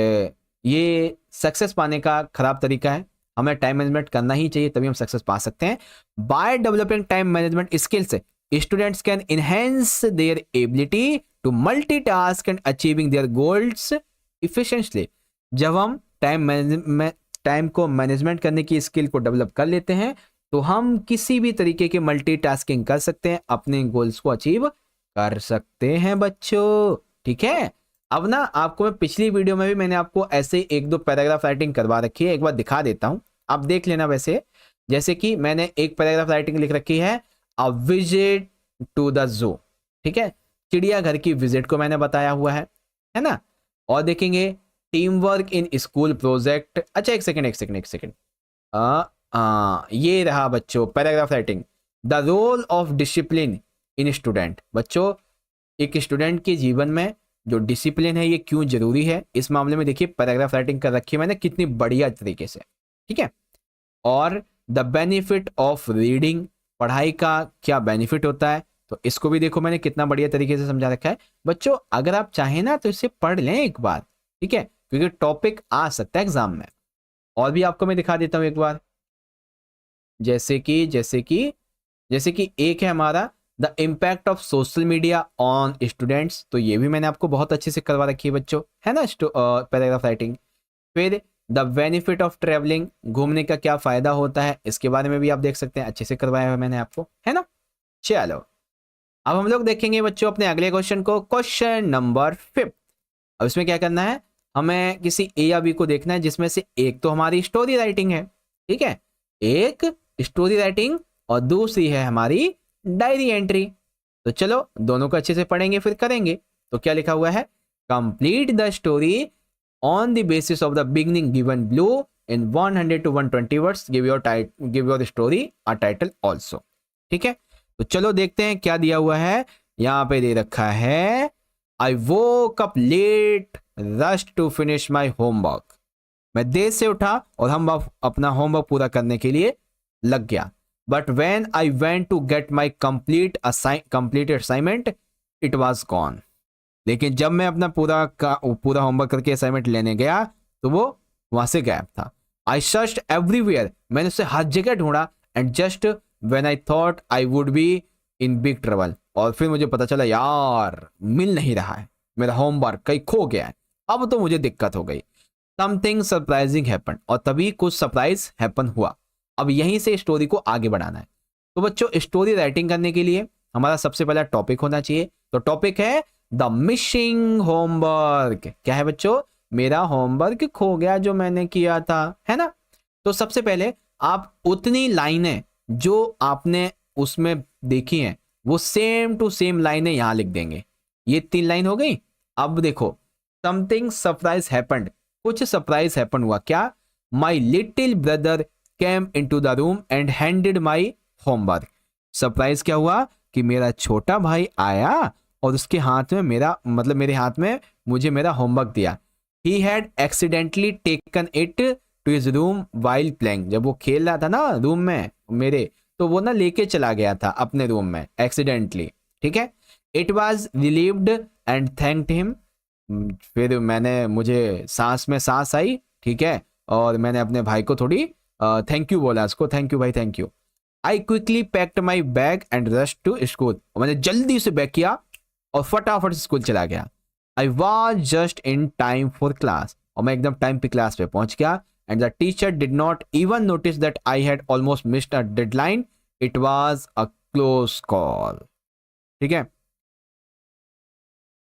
ये सक्सेस पाने का खराब तरीका है। हमें टाइम मैनेजमेंट करना ही चाहिए, तभी हम सक्सेस पा सकते हैं। By developing time management skills, students can enhance their ability to multitask and achieving their goals efficiently. जब हम टाइम टाइम को मैनेजमेंट करने की स्किल को डेवलप कर लेते हैं तो हम किसी भी तरीके के मल्टीटास्किंग कर सकते हैं, अपने गोल्स को अचीव कर सकते हैं बच्चों। ठीक है, अब ना आपको मैं पिछली वीडियो में भी मैंने आपको ऐसे एक दो पैराग्राफ राइटिंग करवा रखी है, एक बार दिखा देता हूं, आप देख लेना। वैसे जैसे कि मैंने एक पैराग्राफ राइटिंग लिख रखी है, a visit to the zoo. ठीक है, चिड़ियाघर की विजिट को मैंने बताया हुआ है ना। और देखेंगे team work in school project. अच्छा एक सेकेंड, ये रहा बच्चों paragraph writing, the role of discipline in student. बच्चों एक स्टूडेंट के जीवन में जो डिसिप्लिन है ये क्यों जरूरी है, इस मामले में देखिए पैराग्राफ राइटिंग कर रखी है मैंने कितनी बढ़िया तरीके से। ठीक है, और द बेनिफिट ऑफ रीडिंग, पढ़ाई का क्या बेनिफिट होता है, तो इसको भी देखो मैंने कितना बढ़िया तरीके से समझा रखा है। बच्चों अगर आप चाहें ना तो इसे पढ़ लें एक बार, ठीक है, क्योंकि टॉपिक आ सकता है एग्जाम में। और भी आपको मैं दिखा देता हूं एक बार, जैसे कि एक है हमारा the impact of social media on students, तो ये भी मैंने आपको बहुत अच्छे से करवा रखी है बच्चों, है ना, पैराग्राफ राइटिंग। फिर द बेनिफिट ऑफ ट्रेवलिंग, घूमने का क्या फायदा होता है, इसके बारे में भी आप देख सकते हैं, अच्छे से करवाया हुआ मैंने आपको, है ना। चलो अब हम लोग देखेंगे बच्चों अपने अगले क्वेश्चन को, क्वेश्चन नंबर 5। अब इसमें क्या करना है, हमें किसी ए या बी को देखना है जिसमें से एक तो हमारी स्टोरी राइटिंग है, ठीक है, एक स्टोरी राइटिंग और दूसरी है हमारी डायरी एंट्री। तो चलो दोनों को अच्छे से पढ़ेंगे फिर करेंगे। तो क्या लिखा हुआ है, complete the story on the basis of the beginning given blue in 100 to 120 words, give your story a title also. ठीक है, तो चलो देखते हैं क्या दिया हुआ है। यहां पे दे रखा है, I woke up late rushed to finish my homework, मैं देर से उठा और हम अपना होमवर्क पूरा करने के लिए लग गया। But when I went to get my complete assignment it was gone, लेकिन जब मैं अपना पूरा होमवर्क करके असाइनमेंट लेने गया तो वो वहां से गायब था। आई सर्च्ड एवरीवेयर, मैंने उसे हर जगह ढूंढा, and just when I thought I would be in big trouble, और फिर मुझे पता चला यार मिल नहीं रहा है, मेरा होमवर्क कहीं खो गया है, अब तो मुझे दिक्कत हो गई। समथिंग सरप्राइजिंग हैपन, और तभी कुछ सरप्राइज हैपन हुआ। अब यहीं से स्टोरी को आगे बढ़ाना है। तो बच्चों स्टोरी राइटिंग करने के लिए हमारा सबसे पहला टॉपिक होना चाहिए, तो टॉपिक है द मिसिंग होमवर्क। क्या है बच्चों, मेरा होमवर्क खो गया जो मैंने किया था, है ना। तो सबसे पहले आप उतनी लाइनें जो आपने उसमें देखी हैं वो सेम टू सेम लाइनें यहां लिख देंगे। ये 3 लाइन हो गई। अब देखो, समथिंग सरप्राइज हैपेंड, कुछ सरप्राइज हैपन हुआ। क्या, my little brother came into the room and handed my homework. Surprise क्या हुआ कि मेरा छोटा भाई आया और उसके हाथ में मेरे हाथ में मुझे मेरा होमवर्क दिया। He had accidentally taken it to his room while playing, जब वो खेल रहा था ना रूम में मेरे, तो वो ना लेके चला गया था अपने रूम में एक्सीडेंटली। ठीक है, it was relieved and thanked him, फिर मुझे सांस में सांस आई, ठीक है, और मैंने अपने भाई को थोड़ी थैंक यू बोला, उसको थैंक यू भाई thank you. I quickly packed my bag and rush to school, मैंने जल्दी से बैग किया और फटाफट स्कूल चला गया। I was just in time for class, और मैं एकदम टाइम पे क्लास पे पहुंच गया। And the teacher did not even notice that I had almost missed a deadline, it was a close call. ठीक है,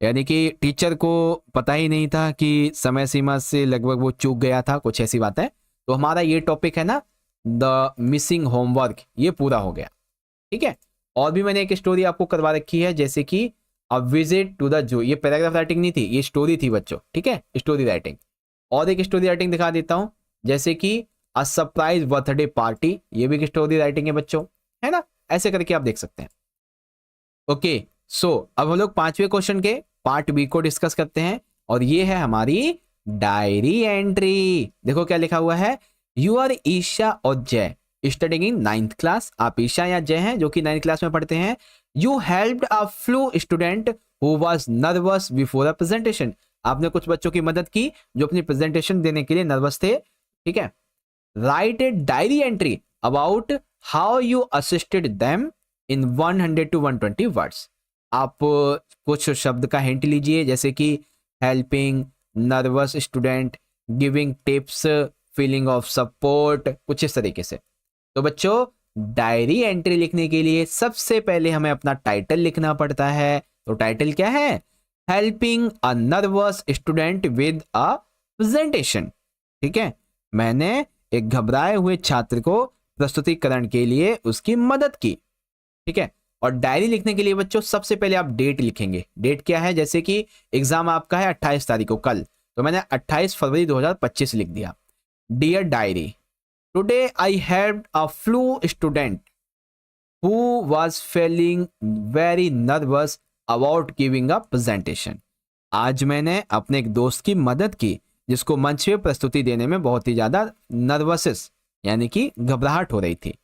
यानी कि टीचर को पता ही नहीं था कि समय सीमा से लगभग वो चूक गया था, कुछ ऐसी बात है। तो हमारा ये टॉपिक है ना द मिसिंग होमवर्क, ये पूरा हो गया। ठीक है, और भी मैंने एक स्टोरी आपको करवा रखी है, जैसे कि a visit to the zoo, ये पैराग्राफ राइटिंग नहीं थी, ये स्टोरी थी बच्चों। ठीक है, स्टोरी राइटिंग। और एक स्टोरी राइटिंग दिखा देता हूं, जैसे कि अ सरप्राइज बर्थडे पार्टी, ये भी एक स्टोरी राइटिंग है बच्चों, है ना। ऐसे करके आप देख सकते हैं। ओके, सो अब हम लोग 5वें क्वेश्चन के पार्ट बी को डिस्कस करते हैं, और ये है हमारी डायरी एंट्री। देखो क्या लिखा हुआ है, यू आर ईशा और जय स्टडिंग इन 9th क्लास, आप ईशा या जय हैं जो कि 9th क्लास में पढ़ते हैं। You helped a flu student who was nervous before a presentation, आपने कुछ बच्चों की मदद की जो अपनी प्रेजेंटेशन देने के लिए नर्वस थे। ठीक है, right a diary entry about how you assisted them in 100 to 120 words, आप कुछ शब्द का हिंट लीजिए, जैसे कि helping, nervous student, giving tips, feeling of support, कुछ इस तरीके से। तो बच्चों डायरी एंट्री लिखने के लिए सबसे पहले हमें अपना टाइटल लिखना पड़ता है। तो टाइटल क्या है? Helping a nervous student with a presentation. ठीक है, मैंने एक घबराए हुए छात्र को प्रस्तुतिकरण के लिए उसकी मदद की। ठीक है, और डायरी लिखने के लिए बच्चों सबसे पहले आप डेट लिखेंगे। डेट क्या है? जैसे कि एग्जाम आपका है 28 तारीख को, कल, तो मैंने 28 फरवरी 2025 लिख दिया। Dear diary, today I had a flu student who was feeling very nervous about giving a presentation. आज मैंने अपने एक दोस्त की मदद की जिसको मंच पे प्रस्तुति देने में बहुत ही ज्यादा नर्वस यानी कि घबराहट हो रही थी।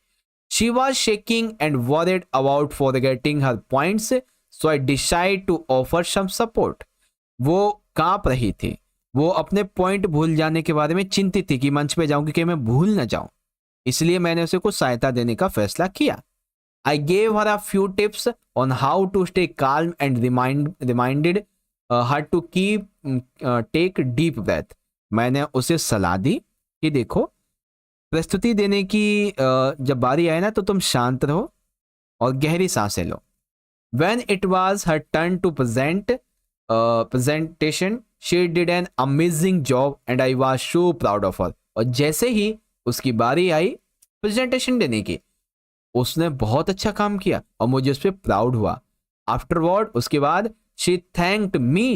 She was shaking and worried about forgetting her points, so I decided to offer some support. वो कांप रही थी, वो अपने पॉइंट भूल जाने के बारे में चिंतित थी कि मंच पे जाऊं कि मैं भूल ना जाऊं, इसलिए मैंने उसे कुछ सहायता देने का फैसला किया। I gave her a few tips on how to stay calm and reminded her to take deep breath. मैंने उसे सलाह दी कि देखो, प्रस्तुति देने की जब बारी आए ना तो तुम शांत रहो और गहरी सांसें लो। When it was her turn to presentation, she did an amazing job and I was so proud of her. और जैसे ही उसकी बारी आई प्रेजेंटेशन देने की, उसने बहुत अच्छा काम किया और मुझे उस पर प्राउड हुआ। आफ्टरवर्ड, उसके बाद, she thanked me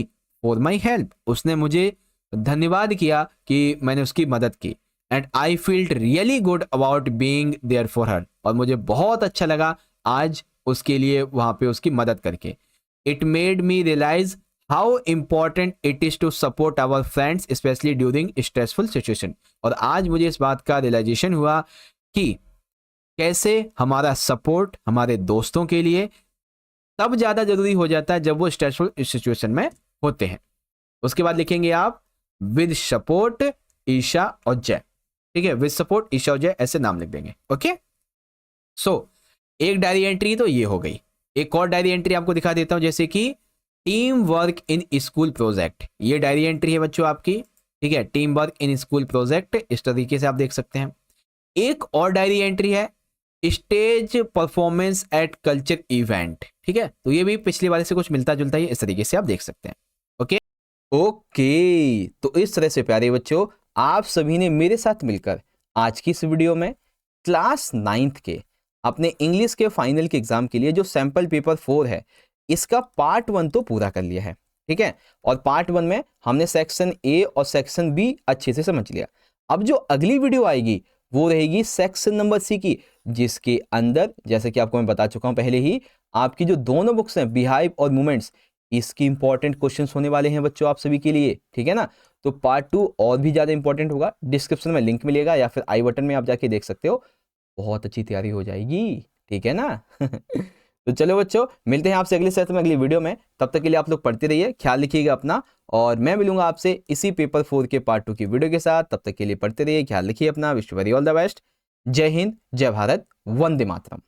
for my help. उसने मुझे धन्यवाद किया कि मैंने उसकी मदद की। And I felt really good about being there for her. और मुझे बहुत अच्छा लगा आज उसके लिए वहां पे उसकी मदद करके। It made me realise how important it is to support our friends specially during stressful situation. और आज मुझे इस बात का रियलाइजेशन हुआ कि कैसे हमारा सपोर्ट हमारे दोस्तों के लिए तब ज्यादा जरूरी हो जाता है जब वो स्ट्रेसफुल सिचुएशन में होते हैं। उसके बाद लिखेंगे आप विद सपोर्ट ईशा और जय। ठीक है, विद सपोर्ट ईशा और जय, ऐसे नाम लिख देंगे। ओके, सो एक डायरी एंट्री तो ये हो गई। एक और डायरी एंट्री आपको दिखा देता हूं, जैसे कि team work in school project. ये डायरी एंट्री है बच्चों आपकी। ठीक है, team work in school project, इस तरीके से आप देख सकते हैं। एक और डायरी एंट्री है stage performance at culture event. ठीक है, तो ये भी पिछली वाले से कुछ मिलता जुलता है, इस तरीके से आप देख सकते हैं। ओके ओके, तो इस तरह से प्यारे बच्चों आप सभी ने मेरे साथ मिलकर आज की इस वीडियो में क्लास 9th के अपने इंग्लिश के फाइनल के एग्जाम के लिए जो सैंपल पेपर 4 है, इसका पार्ट 1 तो पूरा कर लिया है। ठीक है, और पार्ट 1 में हमने सेक्शन ए और सेक्शन बी अच्छे से समझ लिया। अब जो अगली वीडियो आएगी वो रहेगी सेक्शन नंबर सी की, जिसके अंदर जैसे कि आपको मैं बता चुका हूं पहले ही, आपकी जो दोनों बुक्स हैं बिहाइव और मूवमेंट्स, इसकी इंपॉर्टेंट क्वेश्चंस होने वाले हैं बच्चों आप सभी के लिए। ठीक है ना, तो पार्ट 2 और भी ज्यादा इंपॉर्टेंट होगा। डिस्क्रिप्शन में लिंक मिलेगा या फिर आई बटन में आप जाके देख सकते हो। बहुत अच्छी तैयारी हो जाएगी। ठीक है ना तो चलो बच्चों, मिलते हैं आपसे अगले सेशन में, अगली वीडियो में। तब तक के लिए आप लोग पढ़ते रहिए, ख्याल रखिएगा अपना, और मैं मिलूंगा आपसे इसी पेपर 4 के पार्ट 2 की वीडियो के साथ। तब तक के लिए पढ़ते रहिए, ख्याल रखिए अपना। Wish you very all the best. जय हिंद, जय भारत, वंदे मातरम।